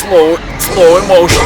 Slow motion.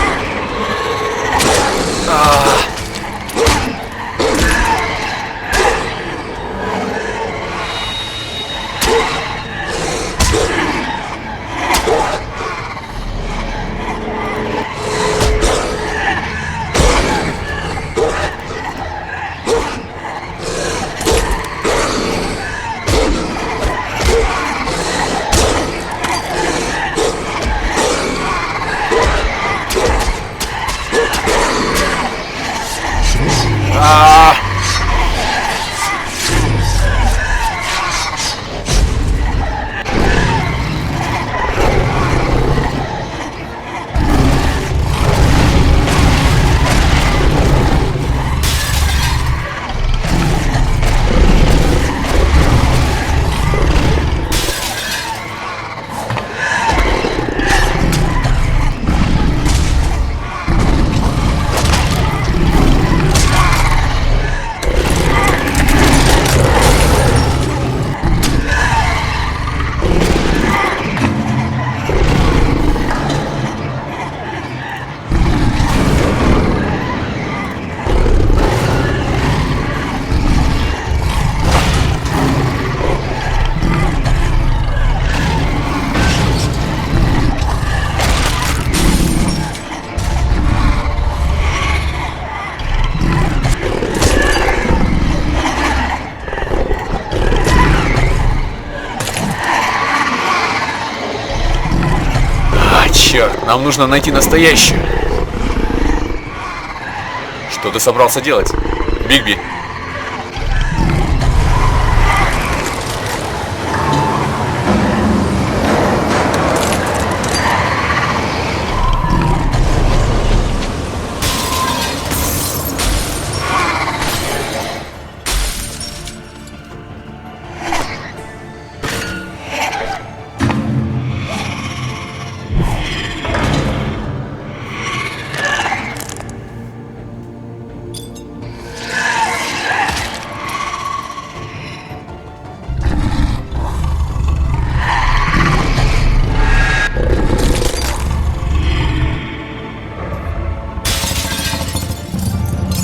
Черт, нам нужно найти настоящую. Что ты собрался делать, Бигби?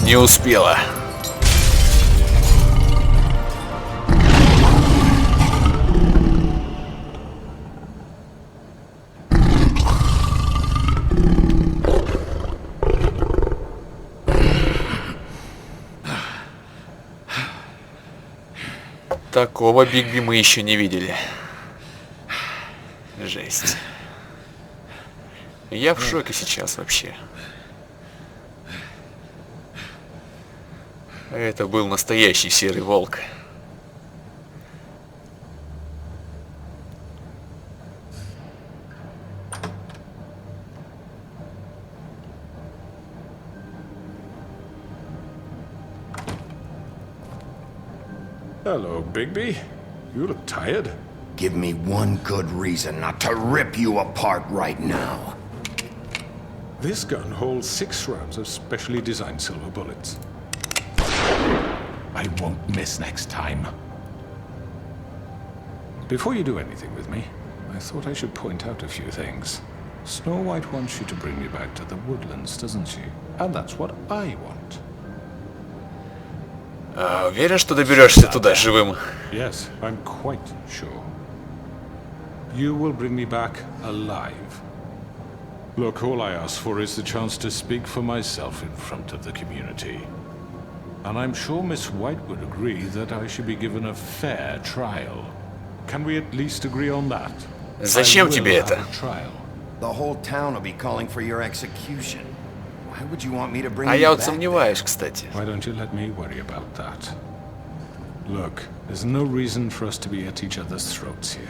Не успела. Такого Бигби мы еще не видели. Жесть. Я в шоке сейчас вообще. Это был настоящий серый волк. Hello, Bigby. You look tired. Give me one good reason not to rip you apart right now. This gun holds 6 rounds of specially designed silver bullets. I won't miss next time. Before you do anything with me, I thought I should point out a few things. Snow White wants you to bring me back to the woodlands, doesn't she? And that's what I want. Уверен, что доберешься туда живым? Yes, I'm quite sure. You will bring me back alive. Look, all I ask for is the chance to speak for myself in front of the community. And I'm sure Miss White would agree that I should be given a fair trial. Can we at least agree on that? Зачем тебе это? The whole town will be calling for your execution. Why would you want me to bring А you я вот back сомневаюсь, there? кстати. Why don't you let me worry about that? Look, there's no reason for us to be at each other's throats here.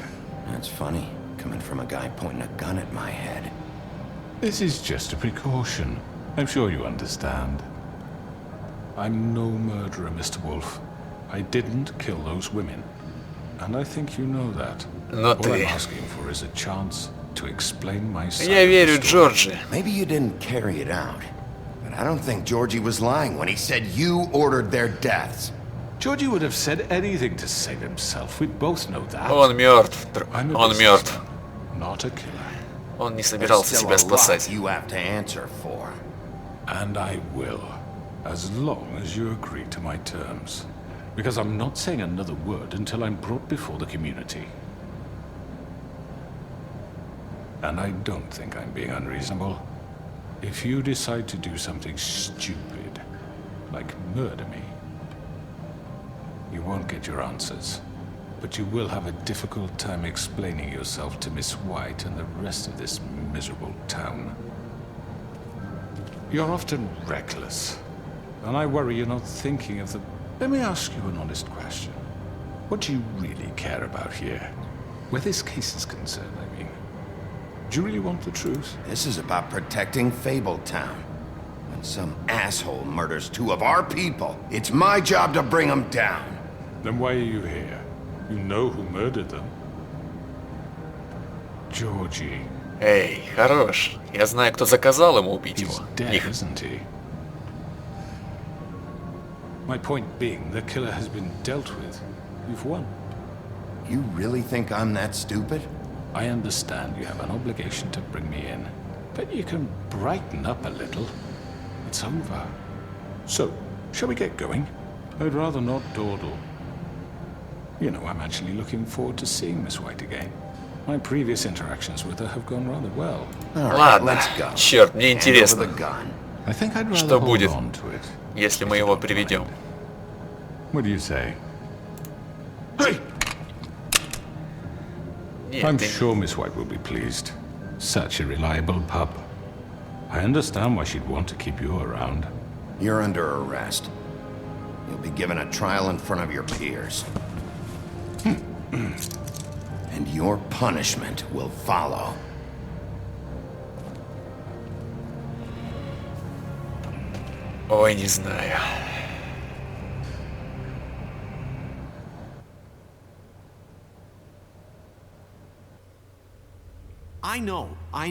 That's funny, coming from a guy pointing a gun at my head. This is just a precaution. I'm sure you understand. I'm no murderer, Mr. Wolf. I didn't kill those women. And I think you know that. Но All I'm ты... asking for is a chance to explain my side Я of the верю story. Джорджи. Maybe you didn't carry it out, but I don't think Georgie was lying when he said you ordered their deaths. Georgie would have said anything to save himself. We both know that. Он мертв. I'm a Он мертв. businessman, not a killer. Он не There's собирался still себя a lot спасать. you have to answer for. And I will, as long as you agree to my terms. Because I'm not saying another word until I'm brought before the community. And I don't think I'm being unreasonable. If you decide to do something stupid, like murder me, you won't get your answers. But you will have a difficult time explaining yourself to Miss White and the rest of this miserable town. You're often reckless, and I worry you're not thinking of the... Let me ask you an honest question. What do you really care about here? Where this case is concerned, I mean. Do you really want the truth? This is about protecting Fabletown. When some asshole murders two of our people, it's my job to bring them down. Then why are you here? You know who murdered them. Georgie. Эй, хорош. Я знаю, кто заказал ему убить He's его. dead, Их. isn't he? My point being, the killer has been dealt with. You've won. You really think I'm that stupid? I understand you have an obligation to bring me in, but you can brighten up a little. It's over. So, shall we get going? I'd rather not dawdle. You know, I'm actually looking forward to seeing Miss White again. My previous interactions with her have gone rather well. All right, Ладно. let's go. Черт, мне Hand over интересно, the gun. I think I'd rather что hold будет, on to it. если мы его приведем. What do you say? Hey! Нет, I'm ты- sure Miss White will be pleased. Such a reliable pup. I understand why she'd want to keep you around. You're under arrest. You'll be given a trial in front of your peers. And your punishment will follow. Ой, не знаю. I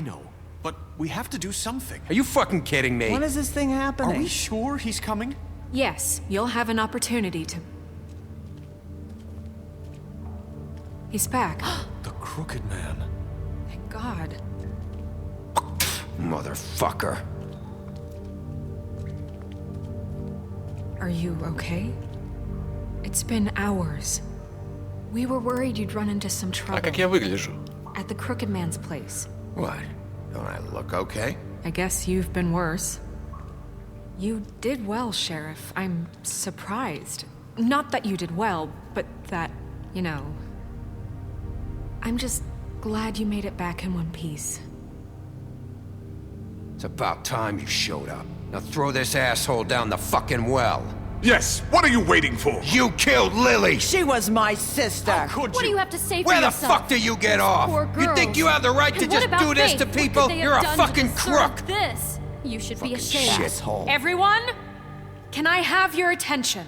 know. But we have to do something. Are you fucking kidding me? When is this thing Are happening? we sure he's coming? Yes, you'll have an opportunity to... He's back. The Crooked Man. Thank God. Motherfucker. Are you okay? It's been hours. We were worried you'd run into some А trouble как я выгляжу? at the Crooked Man's place. What? Don't I look okay? I guess you've been worse. You did well, Sheriff. I'm surprised. Not that you did well, but that, you know... I'm just glad you made it back in one piece. It's about time you showed up. Now throw this asshole down the fucking well. Yes, what are you waiting for? You killed Lily! She was my sister. Could What do you have to say for Where the yourself? fuck do you get off? Poor You think girls. you have the right to And just what about do this Faith? to What could people? they have You're a done to fucking deserve crook! This. You should be ashamed. Shithole. Everyone, can I have your attention?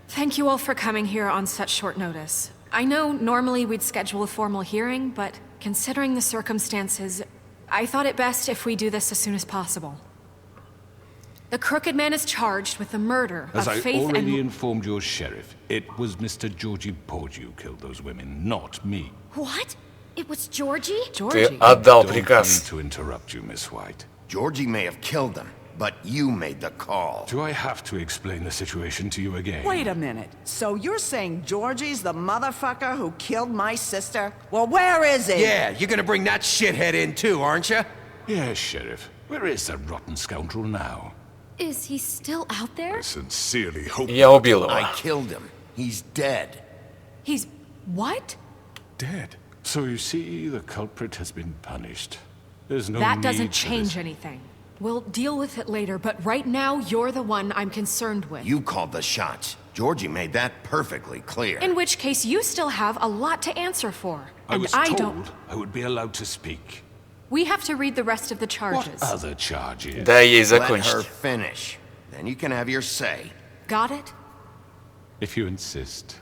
Thank you all for coming here on such short notice. I know normally we'd schedule a formal hearing, but considering the circumstances, I thought it best if we do this as soon as possible. The Crooked Man is charged with the murder As of I Faith already and... informed your sheriff, it was Mr. Georgie Porgy who killed those women, not me. What? It was Georgie? Ты Georgie. отдал Don't mean приказ. to interrupt you, Miss White. Georgie may have killed them, but you made the call. Do I have to explain the situation to you again? Wait a minute. So you're saying Georgie's the motherfucker who killed my sister? Well, where is he? Yeah, you're gonna bring that shithead in too, aren't you? Yes, Sheriff. Where is the rotten scoundrel now? Is he still out there? Sincerely hope Я убил его. I killed him. He's dead. He's... what? dead. So you see, the culprit has been punished. There's no That need doesn't for change this. anything. We'll deal with it later, but right now, you're the one I'm concerned with. You called the shots. Georgie made that perfectly clear. In which case, you still have a lot to answer for. I And was I told don't... I would be allowed to speak. We have to read the rest of the What charges. other charges? Дай ей Let her закончить. finish. Then you can have your say. Got it? If you insist.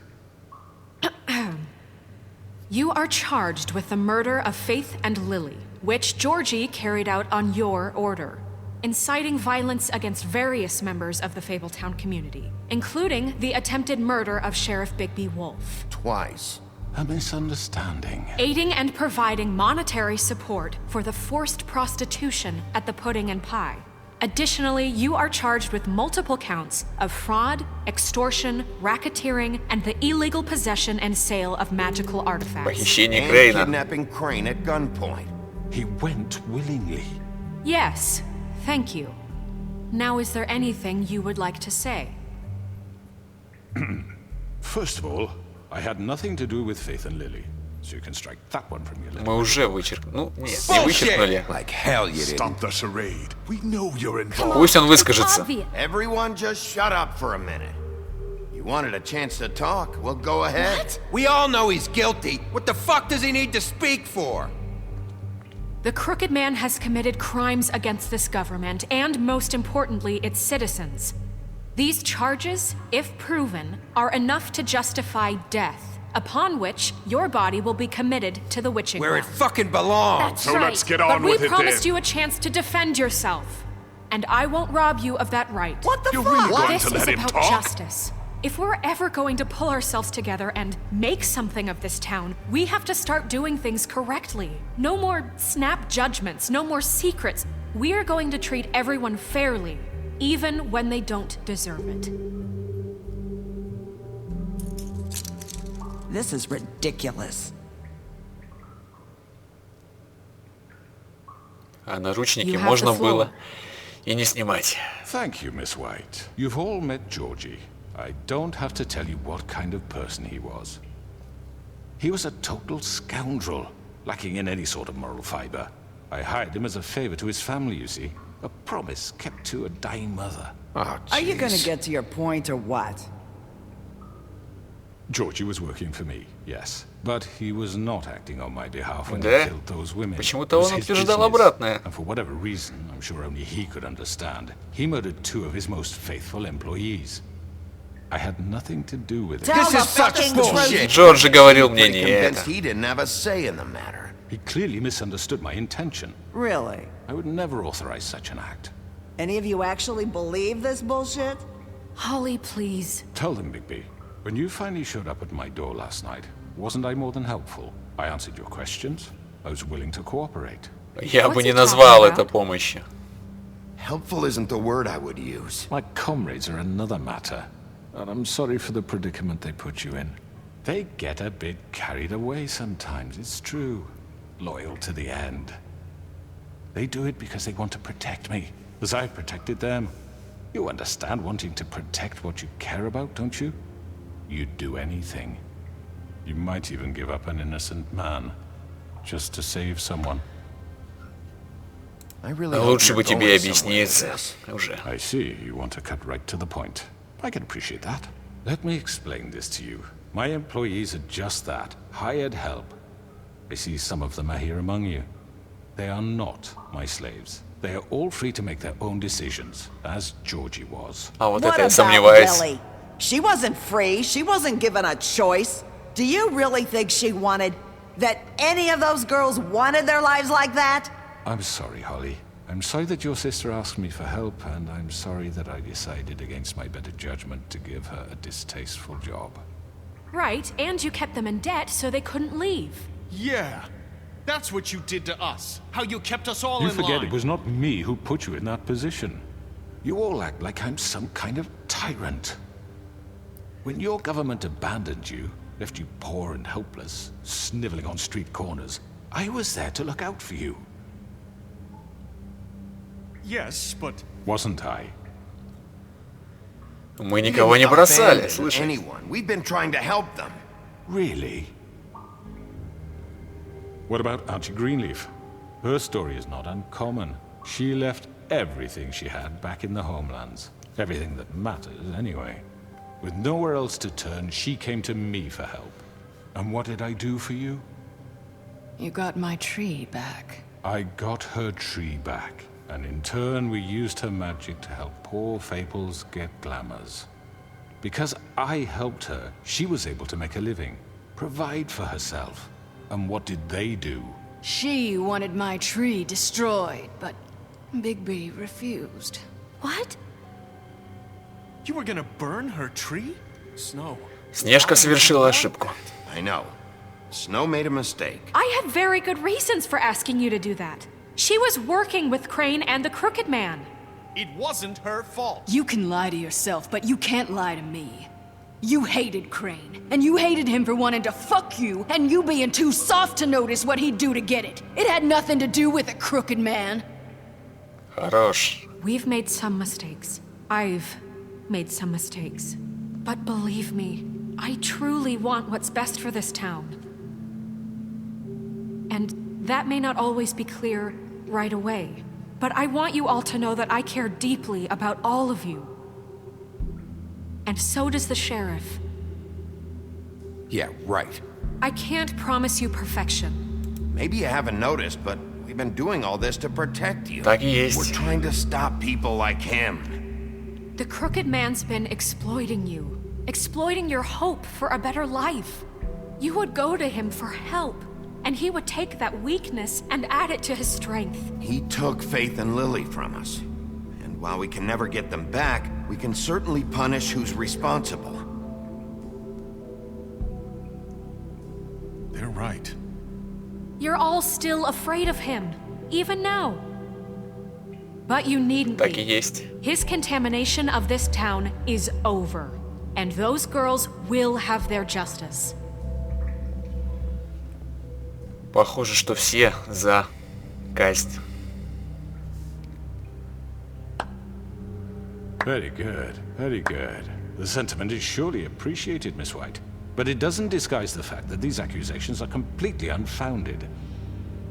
You are charged with the murder of Faith and Lily, which Georgie carried out on your order, inciting violence against various members of the Fabletown community, including the attempted murder of Sheriff Bigby Wolf. Twice. A misunderstanding. Aiding and providing monetary support for the forced prostitution at the Pudding and Pie. Additionally, you are charged with multiple counts of fraud, extortion, racketeering, and the illegal possession and sale of magical artifacts. Похищение And Крейна. kidnapping Crane at gunpoint. He went willingly. Yes, thank you. Now, is there anything you would like to say? First of all, I had nothing to do with Faith and Lily, so you can strike that one from your list. Мы уже вычеркнули. Ну, нет, не вычеркнули. Like hell you didn't. Stop the charade. We know you're involved. Пусть он выскажется. Obvious. Everyone just shut up for a minute. You wanted a chance to talk? Well, go ahead. What? We all know he's guilty. What the fuck does he need to speak for? The Crooked Man has committed crimes against this government and, most importantly, its citizens. These charges, if proven, are enough to justify death, upon which your body will be committed to the witching Where it well. fucking belongs. That's So right. let's get But on we with it promised then. you a chance to defend yourself, and I won't rob you of that right. What the You're fuck? really going This to is let him about talk? justice. If we're ever going to pull ourselves together and make something of this town, we have to start doing things correctly. No more snap judgments, no more secrets. We're going to treat everyone fairly, even when they don't deserve it. This is ridiculous. А наручники You have можно the floor. было и не снимать. Thank you, Miss White. You've all met Georgie. I don't have to tell you what kind of person he was. He was a total scoundrel, lacking in any sort of moral fiber. I hired him as a favor to his family, you see. A promise kept to a dying mother. Oh, Are you gonna jeez. get to your point or what? Georgie was working for me, yes. But he was not acting on my behalf when Да? he killed those women. Почему-то It was он his утверждал business. обратное. And for whatever reason, I'm sure only he could understand, he murdered 2 of his most faithful employees. I had nothing to do with it. Tell This the is such fucking bullshit. truth. Джорджи говорил мне Pretty не convinced это. he didn't have a say in the matter. He clearly misunderstood my intention. Really? I would never authorize such an act. Any of you actually believe this bullshit? Holly, please. Tell them, Bigby, when you finally showed up at my door last night, wasn't I more than helpful? I answered your questions. I was willing to cooperate. Я бы What's не he назвал talking это about? помощью. Helpful isn't the word I would use. My comrades are another matter, and I'm sorry for the predicament they put you in. They get a bit carried away sometimes, it's true. Loyal to the end. They do it because they want to protect me, as I've protected them. You understand wanting to protect what you care about, don't you? You'd do anything. You might even give up an innocent man, just to save someone. I really hope Лучше you're бы тебе going somewhere with объясниться. this. Уже. I see, you want to cut right to the point. I can appreciate that. Let me explain this to you. My employees are just that, hired help. I see some of them are here among you. They are not my slaves. They are all free to make their own decisions, as Georgie was. А вот What это я about сомневаюсь. Lily? She wasn't free. She wasn't given a choice. Do you really think she wanted... that any of those girls wanted their lives like that? I'm sorry, Holly. I'm sorry that your sister asked me for help, and I'm sorry that I decided against my better judgment to give her a distasteful job. Right, and you kept them in debt so they couldn't leave. Yeah. That's what you did to us. How you kept us all You in forget line. it was not me who put you in that position. You all act like I'm some kind of tyrant. When your government abandoned you, left you poor and helpless, sniveling on street corners, I was there to look out for you. Yes, but Wasn't I? Мы We никого didn't не бросали, abandon слышишь? anyone. We've been trying to help them. Really? What about Auntie Greenleaf? Her story is not uncommon. She left everything she had back in the homelands. Everything that matters, anyway. With nowhere else to turn, she came to me for help. And what did I do for you? You got my tree back. I got her tree back, and in turn we used her magic to help poor Fables get glamours. Because I helped her, she was able to make a living, provide for herself. And what did they do? She wanted my tree destroyed, but Bigby refused. What? you were gonna burn her tree? Snow. Снежка совершила ошибку. I know. Snow made a mistake. I had very good reasons for asking you to do that. She was working with Crane and the Crooked Man. It wasn't her fault. You can lie to yourself, but you can't lie to me. You hated Crane, and you hated him for wanting to fuck you, and you being too soft to notice what he'd do to get it. It had nothing to do with a crooked man. Хорош. We've made some mistakes. I've made some mistakes. But believe me, I truly want what's best for this town. And that may not always be clear right away. But I want you all to know that I care deeply about all of you. And so does the sheriff. Yeah, right. I can't promise you perfection. Maybe you haven't noticed, but we've been doing all this to protect you. Так и We're есть. trying to stop people like him. The Crooked Man's been exploiting you. Exploiting your hope for a better life. You would go to him for help. And he would take that weakness and add it to his strength. He took Faith and Lily from us. And while we can never get them back, we can certainly punish who's responsible. They're right. You're all still afraid of him, even now. But you needn't Так и be. есть. His contamination of this town is over. And those girls will have their justice. Похоже, что все за казнь. Very good, very good. The sentiment is surely appreciated, Miss White. But it doesn't disguise the fact that these accusations are completely unfounded.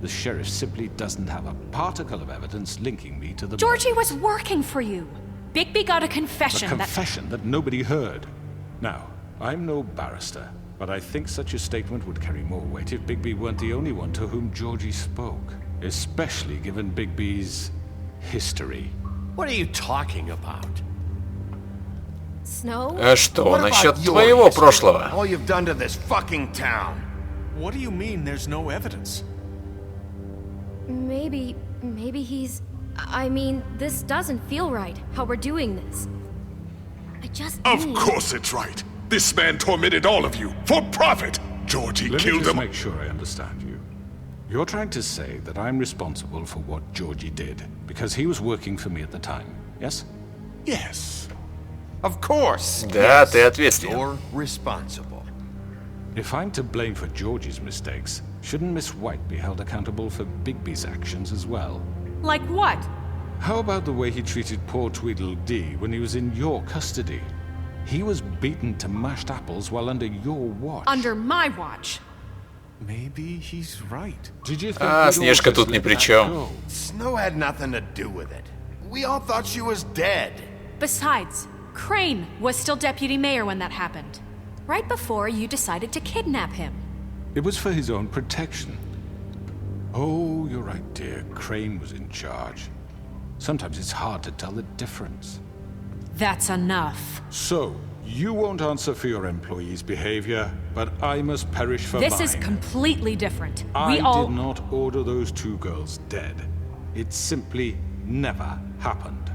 The sheriff simply doesn't have a particle of evidence linking me to the... Georgie was working for you. Bigby got a confession A confession that nobody heard. Now, I'm no barrister, but I think such a statement would carry more weight if Bigby weren't the only one to whom Georgie spoke. Especially given Bigby's history. What are you talking about? Snow? А что What насчет about your твоего history? прошлого? All you've done to this fucking town. What do you mean there's no evidence? Maybe he's... I mean, this doesn't feel right, how we're doing this. I just Of need... course it's right. This man tormented all of you for profit. Georgie Let me killed just them. make sure I understand you. You're trying to say that I'm responsible for what Georgie did, because he was working for me at the time, yes? Yes. Of course. Да, yes. ты ответственен. You're responsible. If I'm to blame for Georgie's mistakes, shouldn't Miss White be held accountable for Bigby's actions as well? Like what? How about the way he treated poor Tweedledee when he was in your custody? He was beaten to mashed apples while under your watch. Under my watch. Maybe he's right. Did you think А, we'd all Снежка just тут ни let при that чем. go? Snow had nothing to do with it. We all thought she was dead. Besides, Crane was still deputy mayor when that happened. Right before you decided to kidnap him. It was for his own protection. Oh, you're right, dear. Crane was in charge. Sometimes it's hard to tell the difference. That's enough. So, you won't answer for your employees' behavior, but I must perish for This mine. is completely different. I We all... did not order those two girls dead. It simply never happened.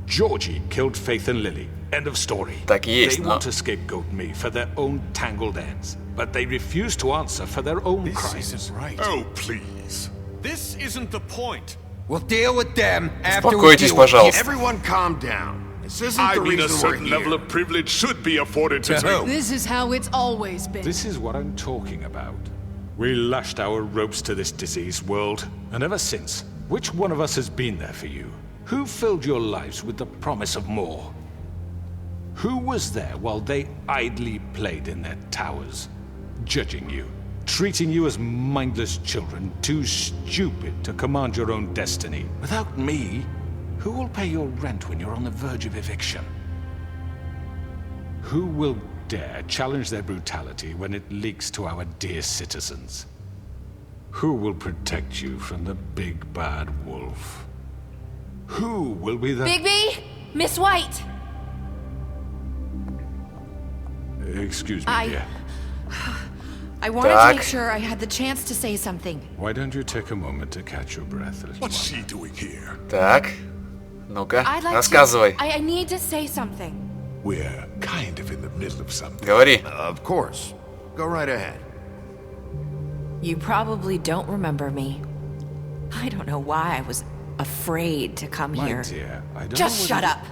Georgie killed Faith and Lily. End of story. Так и есть, They но... want to scapegoat me for their own tangled ends, but they refuse to answer for their own This crimes. isn't right. Oh, please. This isn't the point. We'll deal with them after we Успокойтесь, deal with you. пожалуйста. Everyone calm down. This isn't I the mean, a reason we're certain level here. of privilege should be afforded to To who? This is how it's always been. This is what I'm talking about. We lashed our ropes to this diseased world, and ever since, which one of us has been there for you? Who filled your lives with the promise of more? Who was there while they idly played in their towers, judging you, treating you as mindless children, too stupid to command your own destiny? Without me, who will pay your rent when you're on the verge of eviction? Who will dare challenge their brutality when it leaks to our dear citizens? Who will protect you from the big bad wolf? Who will be the... Bigby! Miss White! Excuse me, dear. I wanted Так. to make sure I had the chance to say something. Why don't you take a moment to catch your breath a little What's while? she doing here? Так. Ну-ка, I'd like рассказывай. to... I need to say something. We're kind of in the middle of something. Говори. Of course. Go right ahead. You probably don't remember me. I don't know why I was afraid to come here. Dear, I don't Just know shut what up!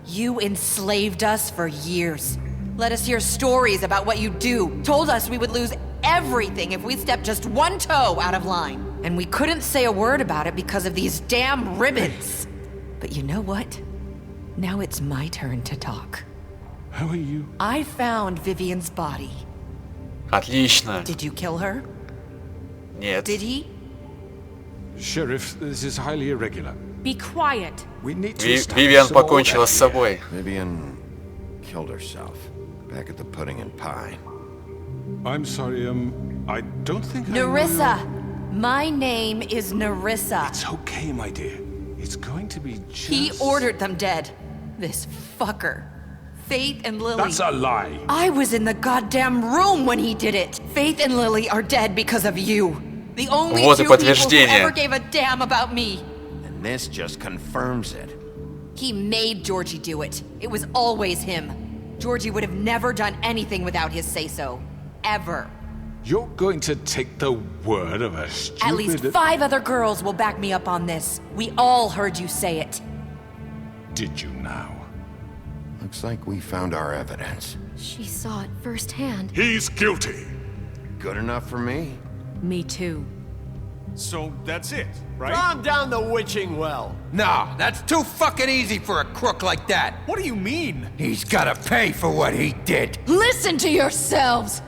You enslaved us for years. Let us hear stories about what you do. Told us we would lose everything if we stepped just one toe out of line. And we couldn't say a word about it because of these damn ribbons. But you know what? Now it's my turn to talk. How are you? I found Vivian's body. Отлично. Did you kill her? Нет. Did he? Sheriff, this is highly irregular. Be quiet. We need to establish Вивиан some покончила order с here. собой. Vivian killed herself back at the Pudding and Pie. I'm sorry, I don't think Nerissa! My name is Nerissa. It's okay, my dear. It's going to be just... He ordered them dead. This fucker. Faith and Lily. That's a lie. I was in the goddamn room when he did it. Faith and Lily are dead because of you. The only Вот и two people who подтверждение. ever gave a damn about me. And this just confirms it. He made Georgie do it. It was always him. Georgie would have never done anything without his say-so. Ever. You're going to take the word of a stupid... At least 5 other girls will back me up on this. We all heard you say it. Did you now? Looks like we found our evidence. She saw it firsthand. He's guilty. Good enough for me. Me too. So that's it, right? Calm down the witching well. No, that's too fucking easy for a crook like that. What do you mean? He's gotta pay for what he did. Listen to yourselves!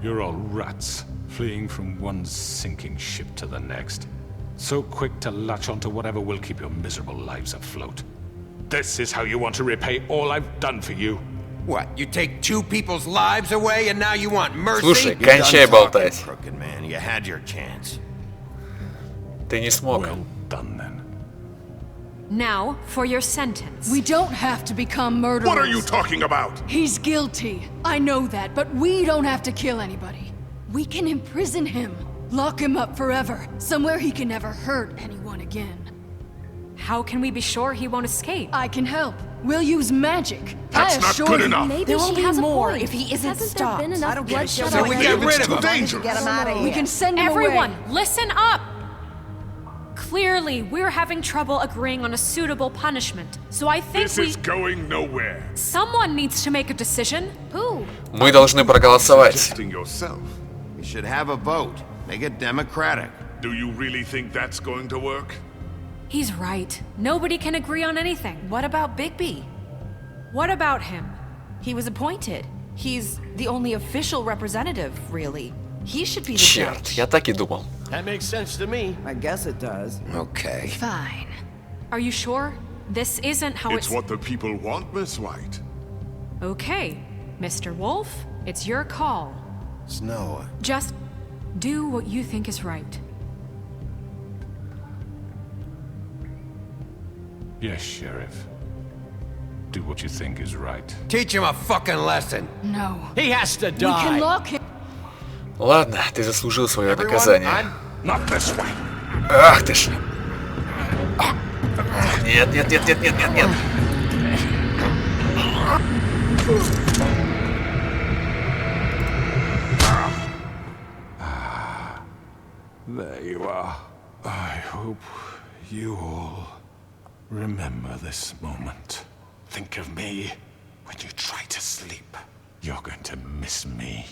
You're all rats, fleeing from one sinking ship to the next. So quick to latch onto whatever will keep your miserable lives afloat. This is how you want to repay all I've done for you. What, you take 2 people's lives away and now you want mercy? Слушай, You're done кончай talking, болтать. crooked man. You had your chance. Ты не смог. Well done then. Now, for your sentence. We don't have to become murderers. What are you talking about? He's guilty. I know that, but we don't have to kill anybody. We can imprison him. Lock him up forever. Somewhere he can never hurt anyone again. How can we be sure he won't escape? I can help. We'll use magic. That's I not assure good you. enough. Maybe There will she be has a more point. if he isn't Hasn't stopped. there been I enough don't give a bloodshed shit So what we you get do. rid of him. As long as you Dangerous. get him out of here. We can send him Everyone, away. listen up! Clearly, we're having trouble agreeing on a suitable punishment, so I think This is going nowhere. someone needs to make a decision. Who? Мы должны проголосовать. Suggesting yourself. We should have a vote. Make it democratic. Do you really think that's going to work? He's right. Nobody can agree on anything. What about Bigby? What about him? He was appointed. He's the only official representative, really. He should be the Черт, judge. я так и думал. That makes sense to me. I guess it does. Okay. Fine. Are you sure? This isn't how It's what the people want, Miss White. Okay, Mr. Wolf, it's your call. Snow. Just do what you think is right. Yes, Sheriff. Do what you think is right. Teach him a fucking lesson. No. He has to We can die. lock him. Ладно, ты заслужил свое Everyone, наказание. Not this way. Ах ты ж. Нет, нет, нет, нет, нет, нет, нет. There you are. I hope you all remember this moment. Think of me when you try to sleep. You're going to miss me.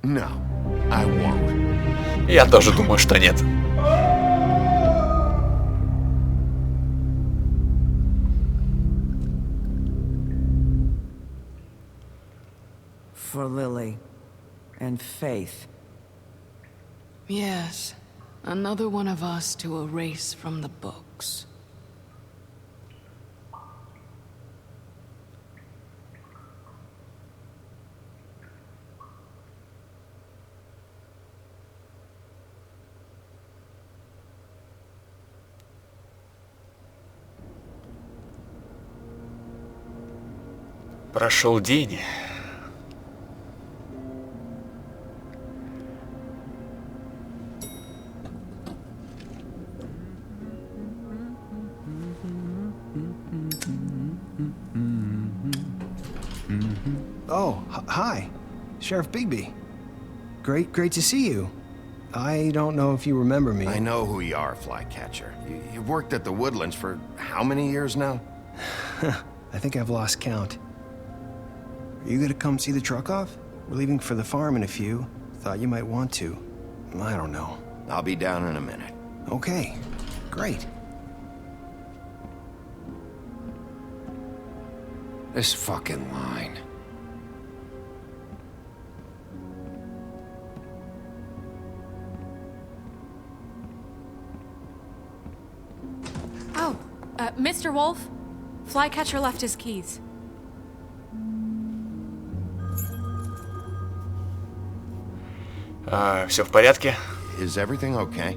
No, I won't. Я тоже думаю, что нет. For Lily and Faith. Yes. Another one of us to erase from the books. Прошел день. Oh, hi. Sheriff Bigby. Great to see you. I don't know if you remember me. I know who you are, Flycatcher. You've worked at the Woodlands for how many years now? I think I've lost count. Are you gonna come see the truck off? We're leaving for the farm in a few. Thought you might want to. I don't know. I'll be down in a minute. Okay, great. This fucking line. Oh, Mr. Wolf? Flycatcher left his keys. Все в порядке? Is everything okay?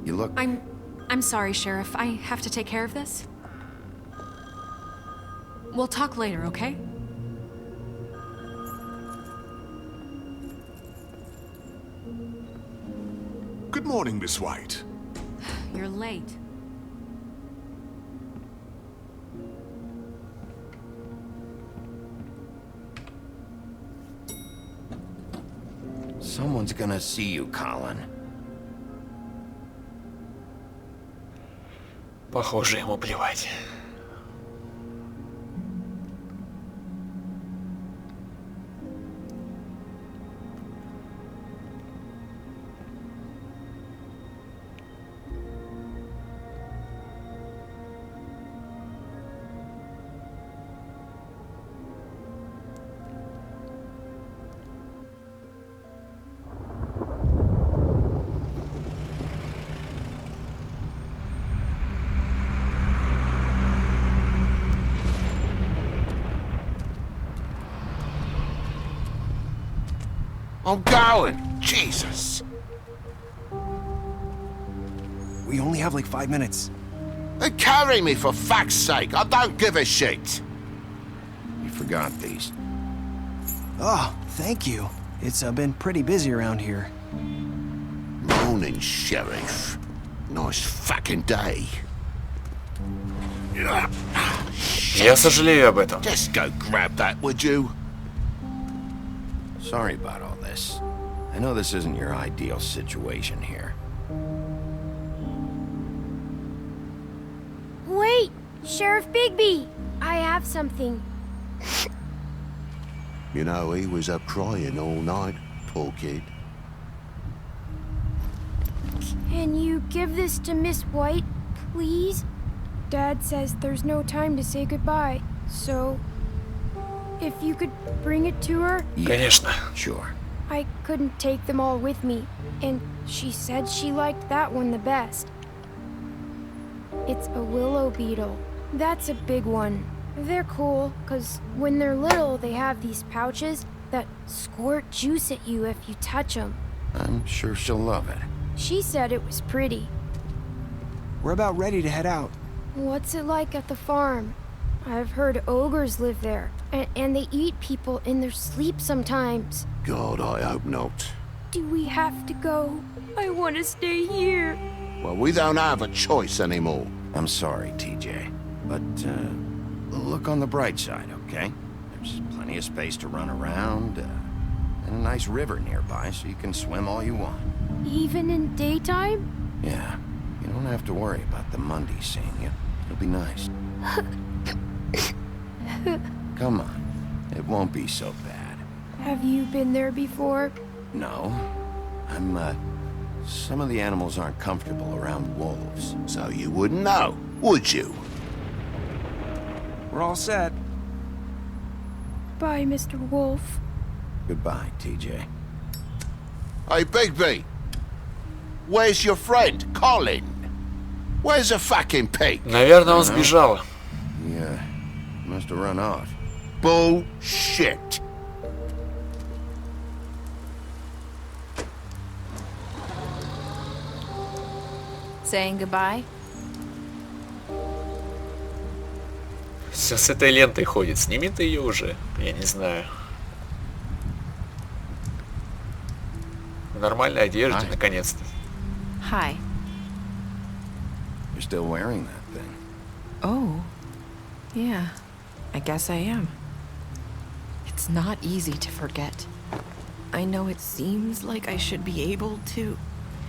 You look... I'm sorry, Sheriff. I have to take care of this. We'll talk later, okay? Good morning, Miss White. You're late. Someone's gonna see you, Colin. Похоже, ему плевать. I'm going! Jesus! We only have like 5 minutes. Then carry me for fuck's sake! I don't give a shit! You forgot these. Oh, thank you. It's been pretty busy around here. Morning, Sheriff. Nice fucking day. Я сожалею об этом. Just go grab that, would you? Sorry about all this. I know this isn't your ideal situation here. Wait! Sheriff Bigby! I have something. You know, he was up crying all night, poor kid. Can you give this to Miss White, please? Dad says there's no time to say goodbye, so... if you could bring it to her? Конечно. Sure. I couldn't take them all with me, and she said she liked that one the best. It's a willow beetle. That's a big one. They're cool, because when they're little, they have these pouches that squirt juice at you if you touch them. I'm sure she'll love it. She said it was pretty. We're about ready to head out. What's it like at the farm? I've heard ogres live there, and they eat people in their sleep sometimes. God, I hope not. Do we have to go? I want to stay here. Well, we don't have a choice anymore. I'm sorry, TJ. But, look on the bright side, okay? There's plenty of space to run around, and a nice river nearby so you can swim all you want. Even in daytime? Yeah. You don't have to worry about the Monday seeing you. It'll be nice. Come on. It won't be so bad. Have you been there before? No. Some of the animals aren't comfortable around wolves. So you wouldn't know, would you? We're all set. Bye, Mr. Wolf. Goodbye, TJ. Hey, Bigby! Where's your friend, Colin? Where's the fucking pig? Наверное, он сбежал. Yeah, must have run off. Bullshit! Saying goodbye? Все с этой лентой ходит. Сними ты ее уже. Я не знаю. В нормальной одежде, наконец-то. Hi. You're still wearing that thing. Oh. Yeah. I guess I am. It's not easy to forget. I know it seems like I should be able to.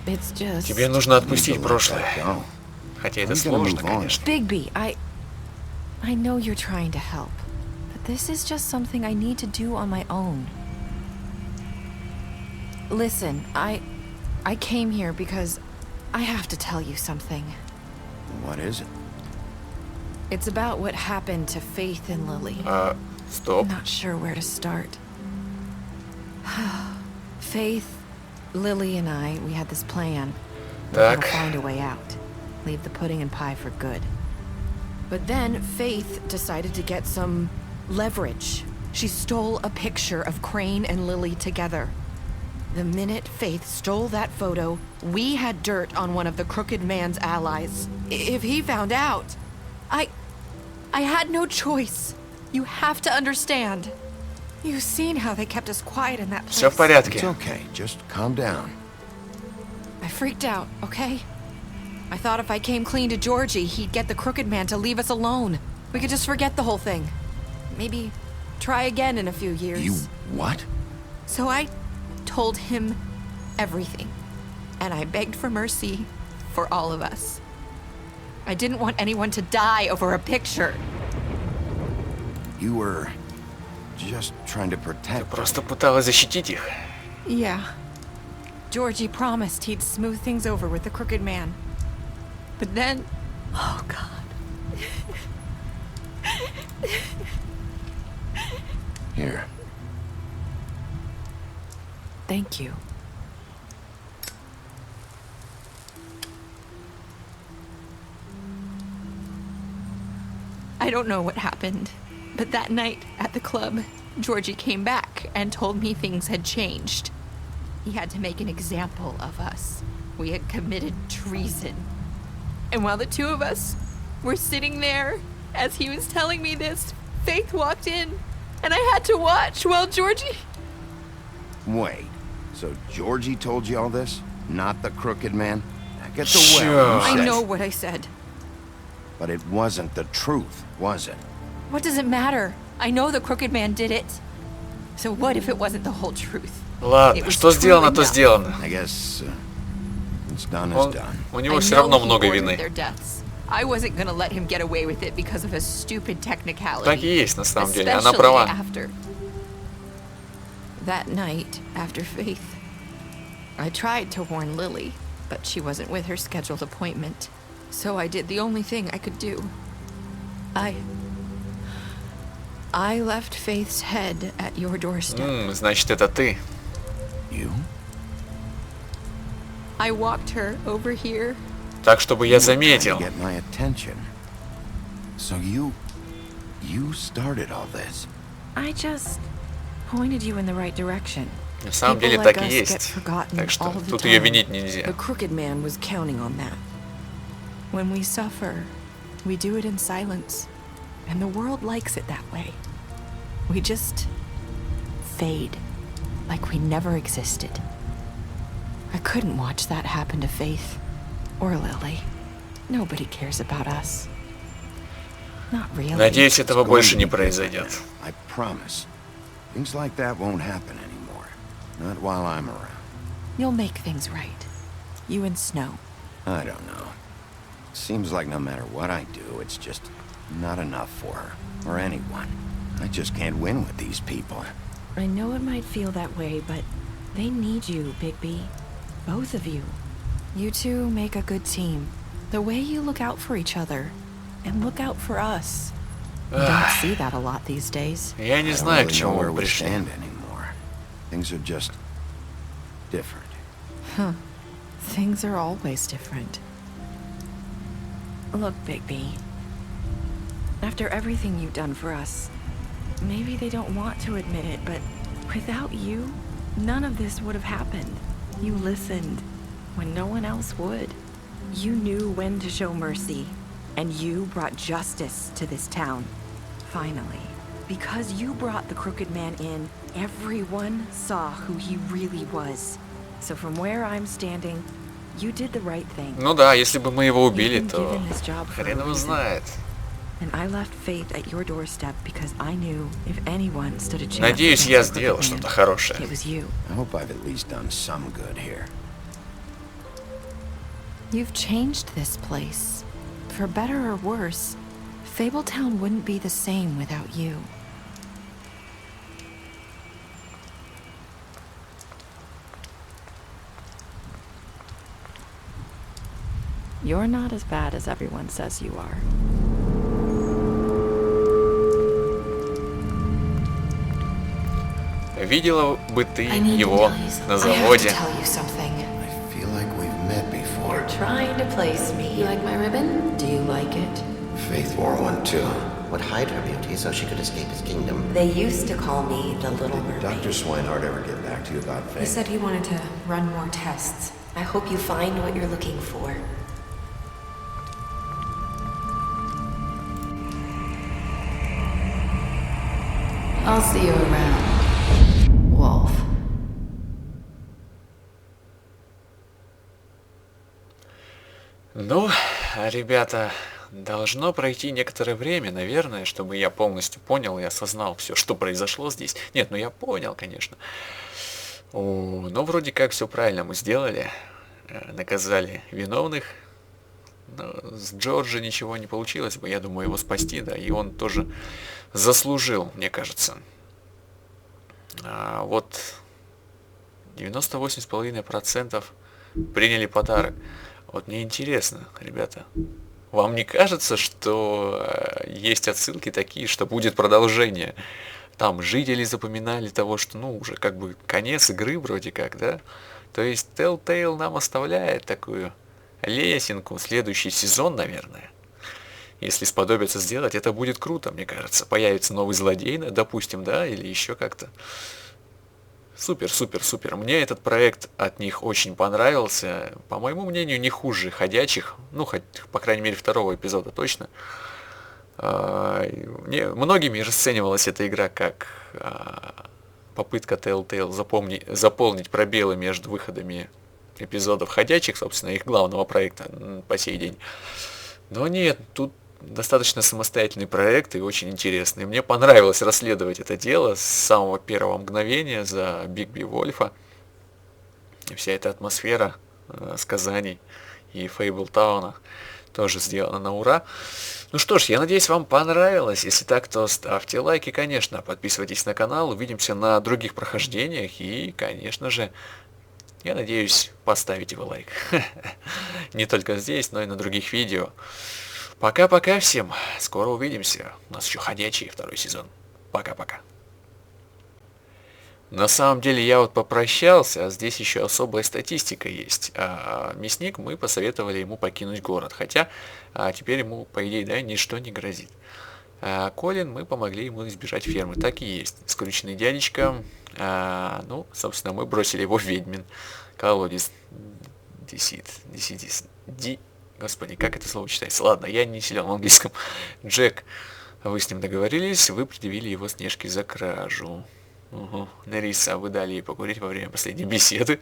It's just... Тебе нужно отпустить прошлое. Хотя это сложно, конечно. Bigby, I know you're trying to help, but this is just something I need to do on my own. Listen, I came here because I have to tell you something. What is it? It's about what happened to Faith and Lily. Stop. I'm not sure where to start. Faith, Lily and I, we had this plan. We're gonna find a way out. Leave the pudding and pie for good. But then Faith decided to get some leverage. She stole a picture of Crane and Lily together. The minute Faith stole that photo, we had dirt on one of the Crooked Man's allies. If he found out, I had no choice. You have to understand. You've seen how they kept us quiet in that place. Всё в порядке. It's okay. Just calm down. I freaked out, okay? I thought if I came clean to Georgie, he'd get the Crooked Man to leave us alone. We could just forget the whole thing. Maybe try again in a few years. You what? So I told him everything. And I begged for mercy for all of us. I didn't want anyone to die over a picture. You were just trying to protect. Просто пыталась защитить их. Yeah. Georgie promised he'd smooth things over with the Crooked Man. But then... Oh, God. Here. Thank you. I don't know what happened, but that night at the club, Georgie came back and told me things had changed. He had to make an example of us. We had committed treason. And while the two of us were sitting there, as he was telling me this, Faith walked in, and I had to watch while Georgie... Wait, so Georgie told you all this? Not the Crooked Man? Get the well. I know what I said. But it wasn't the truth, was it? What does it matter? I know the Crooked Man did it. So what if it wasn't the whole truth? Ладно, что сделано, то сделано. I guess it's done is done. У него все равно много вины. I wasn't gonna let him get away with it because of a stupid technicality. Так и есть на самом деле, она права. That night, after Faith, I tried to warn Lily, but she wasn't with her scheduled appointment. So I did the only thing I could do. I left Faith's head at your doorstep. Значит, это ты. You? I walked her over here. Так, чтобы я заметил. Get my attention. So you started all this. I just pointed you in the right direction. На самом деле так и есть. Так что тут ее винить нельзя. The Crooked Man was counting on that. When we suffer, we do it in silence, and the world likes it that way. We just fade, like we never existed. I couldn't watch that happen to Faith or Lily. Nobody cares about us. Not really. Надеюсь, этого больше не произойдет. I promise. Things like that won't happen anymore. Not while I'm around. You'll make things right. You and Snow. I don't know. Seems like no matter what I do, it's just not enough for her, or anyone. I just can't win with these people. I know it might feel that way, but they need you, Bigby. Both of you. You two make a good team. The way you look out for each other, and look out for us. You don't see that a lot these days. Я не знаю, к чему мы пришли. Things are just different. Huh. Things are always different. Look, Bigby. After everything you've done for us, maybe they don't want to admit it, but without you, none of this would have happened. You listened when no one else would. You knew when to show mercy, and you brought justice to this town. Finally. Because you brought the Crooked Man in, everyone saw who he really was. So from where I'm standing, you did the right thing. Ну да, если бы мы его убили, то хрен его знает. And I left Faith at your doorstep because I knew if anyone stood a chance. Надеюсь, я сделал что-то хорошее. It was you. I hope I've at least done some good here. You've changed this place. For better or worse, Fabletown wouldn't be the same without you. You're not as bad as everyone says you are. Видела бы ты его на заводе. Feel like we've met before. You're trying to place me. You like my ribbon? Do you like it? Faith wore one too. Would hide her beauty so she could escape his kingdom. They used to call me the Little Mermaid. Did Dr. Swinehart ever get back to you about Faith? He said he wanted to run more tests. I hope you find what you're looking for. I'll see you around, Wolf. Ну, ребята, должно пройти некоторое время, наверное, чтобы я полностью понял и осознал все, что произошло здесь. Нет, ну я понял, конечно. Но вроде как все правильно мы сделали. Наказали виновных. Но с Джорджа ничего не получилось бы, я думаю, его спасти, да, и он тоже заслужил, мне кажется. Вот 98,5% приняли подарок. Вот мне интересно, ребята, вам не кажется, что есть отсылки такие, что будет продолжение? Там жители запоминали того, что, ну, уже как бы конец игры вроде как, да? То есть Telltale нам оставляет такую лесенку, следующий сезон, наверное. Если сподобится сделать, это будет круто, мне кажется. Появится новый злодей, допустим, да, или еще как-то. Супер, супер, супер. Мне этот проект от них очень понравился. По моему мнению, не хуже «Ходячих». Ну, хоть, по крайней мере, второго эпизода точно. Многими расценивалась эта игра как попытка Telltale заполнить пробелы между выходами эпизодов «Ходячих», собственно, их главного проекта по сей день. Но нет, тут достаточно самостоятельный проект и очень интересный. Мне понравилось расследовать это дело с самого первого мгновения за Бигби Вольфа. И вся эта атмосфера сказаний и Фейблтауна тоже сделана на ура. Ну что ж, я надеюсь, вам понравилось. Если так, то ставьте лайки, конечно. Подписывайтесь на канал. Увидимся на других прохождениях. И, конечно же, я надеюсь, поставите вы лайк. Не только здесь, но и на других видео. Пока-пока всем. Скоро увидимся. У нас еще «Ходячий» второй сезон. Пока-пока. На самом деле я вот попрощался, а здесь еще особая статистика есть. Мясник, мы посоветовали ему покинуть город. Хотя теперь ему, по идее, да, ничто не грозит. Колин, мы помогли ему избежать фермы. Так и есть. Скрюченный дядечка. Ну, собственно, мы бросили его в ведьмин колодец. Господи, как это слово читается? Ладно, я не силен в английском. Джек, вы с ним договорились, вы предъявили его Снежке за кражу. Угу. Нериса, вы дали ей покурить во время последней беседы.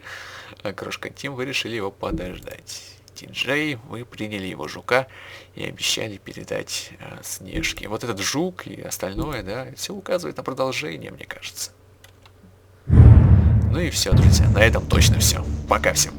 А Крошка Тим, вы решили его подождать. Ти-Джей, вы приняли его жука и обещали передать Снежке. Вот этот жук и остальное, да, все указывает на продолжение, мне кажется. Ну и все, друзья, на этом точно все. Пока всем.